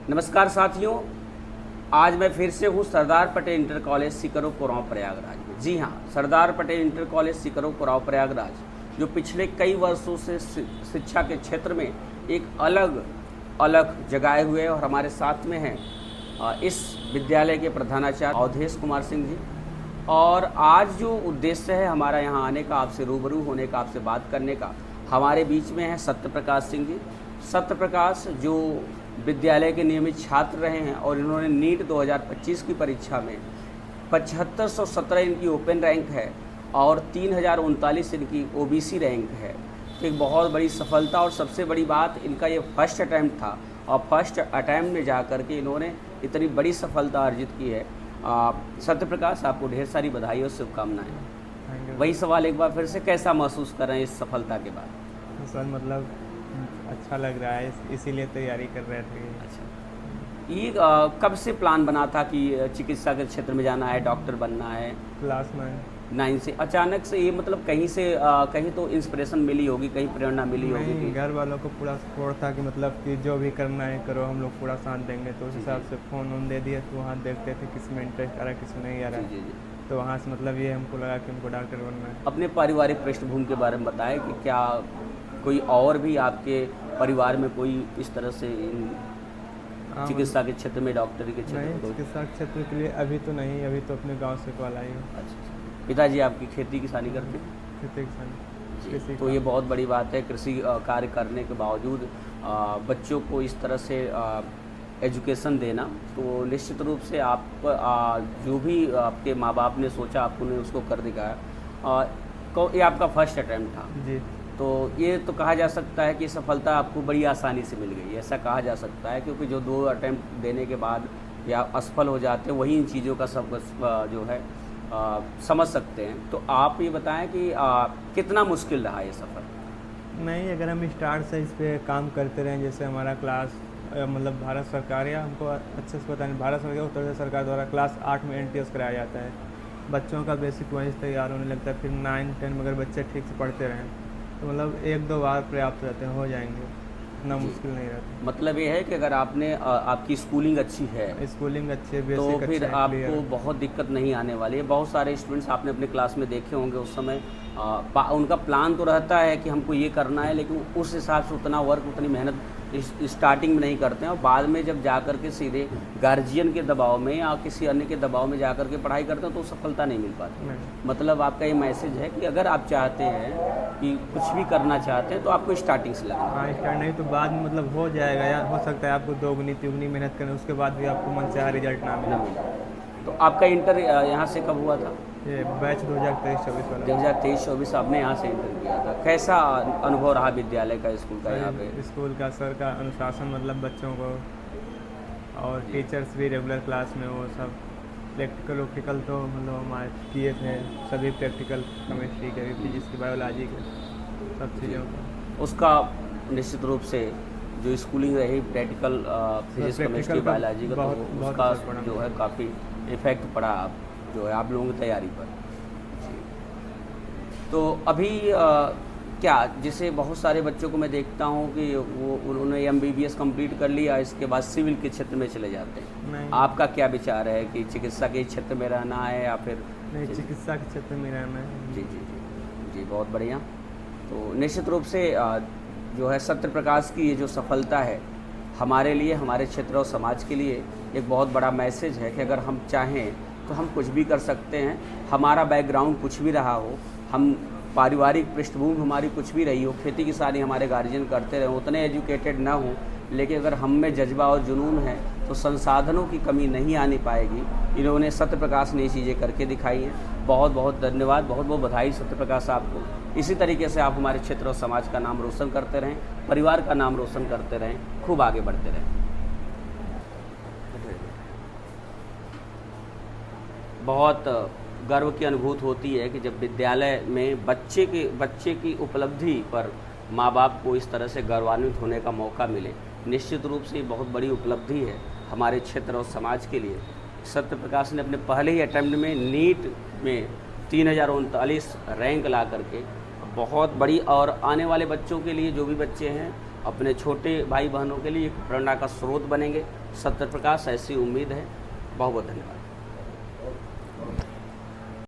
नमस्कार साथियों, आज मैं फिर से हूँ सरदार पटेल इंटर कॉलेज सिकरो कुराव प्रयागराज में। जी हाँ, सरदार पटेल इंटर कॉलेज सिकरो कुराव प्रयागराज जो पिछले कई वर्षों से शिक्षा के क्षेत्र में एक अलग अलग जगाए हुए है और हमारे साथ में हैं इस विद्यालय के प्रधानाचार्य अवधेश कुमार सिंह जी। और आज जो उद्देश्य है हमारा यहाँ आने का, आपसे रूबरू होने का, आपसे बात करने का, हमारे बीच में है सत्य प्रकाश सिंह जी। सत्य प्रकाश जो विद्यालय के नियमित छात्र रहे हैं और इन्होंने नीट 2025 की परीक्षा में 7517 इनकी ओपन रैंक है और 3039 इनकी ओबीसी रैंक है। तो एक बहुत बड़ी सफलता और सबसे बड़ी बात, इनका ये फर्स्ट अटैम्प्ट था और फर्स्ट अटैम्प्ट में जा कर के इन्होंने इतनी बड़ी सफलता अर्जित की है। सत्य प्रकाश, आपको ढेर सारी बधाई और शुभकामनाएं। वही सवाल एक बार फिर से, कैसा महसूस कर रहे हैं इस सफलता के बाद? सर मतलब अच्छा लग रहा है, इसीलिए तैयारी कर रहे थे। अच्छा, ये कब से प्लान बना था कि चिकित्सा के क्षेत्र में जाना है, डॉक्टर बनना है? क्लास 9 से अचानक से ये मतलब कहीं से कहीं तो इंस्पिरेशन मिली होगी, कहीं प्रेरणा मिली होगी कि घर वालों को पूरा सपोर्ट था कि मतलब कि जो भी करना है करो, हम लोग पूरा साथ देंगे। तो उस हिसाब से फ़ोन उन दे दिए, तो वहाँ देखते थे किस में इंटरेस्ट आ रहा है, किस में नहीं आ रहा है। जी। तो वहाँ से मतलब ये हमको लगा कि हमको डॉक्टर बनना है। अपने पारिवारिक पृष्ठभूमि के बारे में बताएं कि क्या कोई और भी आपके परिवार में कोई इस तरह से चिकित्सा के क्षेत्र में, डॉक्टरी के क्षेत्र में? चिकित्सा क्षेत्र के लिए अभी तो नहीं, अभी तो अपने गांव से कॉल आई हूँ। अच्छा, पिताजी आपकी खेती किसानी करते हैं? खेती किसानी। जी, तो ये बहुत बड़ी बात है। कृषि कार्य करने के बावजूद बच्चों को इस तरह से एजुकेशन देना, तो निश्चित रूप से आप जो भी आपके माँ बाप ने सोचा आपको ने उसको कर दिखाया। ये आपका फर्स्ट अटैम्प्ट था जी। तो ये तो कहा जा सकता है कि सफलता आपको बड़ी आसानी से मिल गई, ऐसा कहा जा सकता है, क्योंकि जो 2 अटैम्प्ट देने के बाद या असफल हो जाते हैं वही इन चीज़ों का सब जो है समझ सकते हैं। तो आप ये बताएं कि कितना मुश्किल रहा ये सफ़र? नहीं, अगर हम स्टार्ट से इस पर काम करते रहें, जैसे हमारा क्लास मतलब भारत सरकार या हमको अच्छे से पता नहीं, भारत सरकार उत्तर प्रदेश सरकार द्वारा क्लास 8 में NTS कराया जाता है। बच्चों का बेसिक वाइज तैयार होने लगता है, फिर 9, 10 में अगर बच्चे ठीक से पढ़ते रहें तो मतलब 1-2 बार पर्याप्त रहते हैं, हो जाएंगे, इतना मुश्किल नहीं रहता। मतलब ये है कि अगर आपने आपकी स्कूलिंग अच्छी है, स्कूलिंग अच्छी है, तो बेसिक फिर अच्छा है, आपको बहुत दिक्कत नहीं आने वाली है। बहुत सारे स्टूडेंट्स आपने अपने क्लास में देखे होंगे, उस समय उनका प्लान तो रहता है कि हमको ये करना है, लेकिन उस हिसाब से उतना वर्क, उतनी मेहनत स्टार्टिंग में नहीं करते हैं और बाद में जब जा कर के सीधे गार्जियन के दबाव में या किसी अन्य के दबाव में जा कर के पढ़ाई करते हैं तो सफलता नहीं मिल पाती। मतलब आपका ये मैसेज है कि अगर आप चाहते हैं कि कुछ भी करना चाहते हैं तो आपको स्टार्टिंग से लगना। हाँ, स्टार्ट नहीं तो बाद में मतलब हो जाएगा, या हो सकता है आपको 2 गुनी मेहनत करें, उसके बाद भी आपको मन से रिजल्ट ना मिले। तो आपका इंटर यहाँ से कब हुआ था? ये बैच 2023-24 वाला। 2023-24 आपने यहाँ से इंटर किया था। कैसा अनुभव रहा विद्यालय का, स्कूल का? यहाँ पे स्कूल का सर का अनुशासन, मतलब बच्चों को, और टीचर्स भी रेगुलर क्लास में, वो सब प्रैक्टिकल तो मतलब हमारे किए थे सभी प्रैक्टिकल, केमिस्ट्री के भी, फिजिक्स की, बायोलॉजी के, सब चीज़ों का। उसका निश्चित रूप से जो स्कूलिंग रही प्रैक्टिकल, फिजिक्स, केमिस्ट्री, बायोलॉजी का, तो उसका जो है काफ़ी इफेक्ट पड़ा आप जो है आप लोगों की तैयारी पर। तो अभी क्या, जैसे बहुत सारे बच्चों को मैं देखता हूँ कि वो उन्होंने MBBS कंप्लीट कर लिया, इसके बाद सिविल के क्षेत्र में चले जाते हैं। आपका क्या विचार है कि चिकित्सा के क्षेत्र में रहना है या फिर? नहीं, चिकित्सा के क्षेत्र में रहना है। जी, बहुत बढ़िया। तो निश्चित रूप से जो है सत्य प्रकाश की ये जो सफलता है हमारे लिए, हमारे क्षेत्र और समाज के लिए एक बहुत बड़ा मैसेज है कि अगर हम चाहें तो हम कुछ भी कर सकते हैं। हमारा बैकग्राउंड कुछ भी रहा हो, हम पारिवारिक पृष्ठभूमि हमारी कुछ भी रही हो, खेती किसानी हमारे गार्जियन करते रहे, उतने एजुकेटेड ना हो, लेकिन अगर हम में जज्बा और जुनून है तो संसाधनों की कमी नहीं आनी पाएगी। इन्होंने सत्य प्रकाश ने ये चीज़ें करके दिखाई हैं। बहुत बहुत धन्यवाद, बहुत बहुत बधाई सत्य प्रकाश आपको। इसी तरीके से आप हमारे क्षेत्र और समाज का नाम रोशन करते रहें, परिवार का नाम रोशन करते रहें, खूब आगे बढ़ते रहें। बहुत गर्व की अनुभूति होती है कि जब विद्यालय में बच्चे की उपलब्धि पर माँ बाप को इस तरह से गौरवान्वित होने का मौका मिले। निश्चित रूप से ये बहुत बड़ी उपलब्धि है हमारे क्षेत्र और समाज के लिए। सत्य प्रकाश ने अपने पहले ही अटेम्प्ट में नीट में 3039 रैंक ला करके बहुत बड़ी, और आने वाले बच्चों के लिए, जो भी बच्चे हैं अपने छोटे भाई बहनों के लिए एक प्रेरणा का स्रोत बनेंगे। सत्य प्रकाश, ऐसी उम्मीद है। बहुत बहुत धन्यवाद।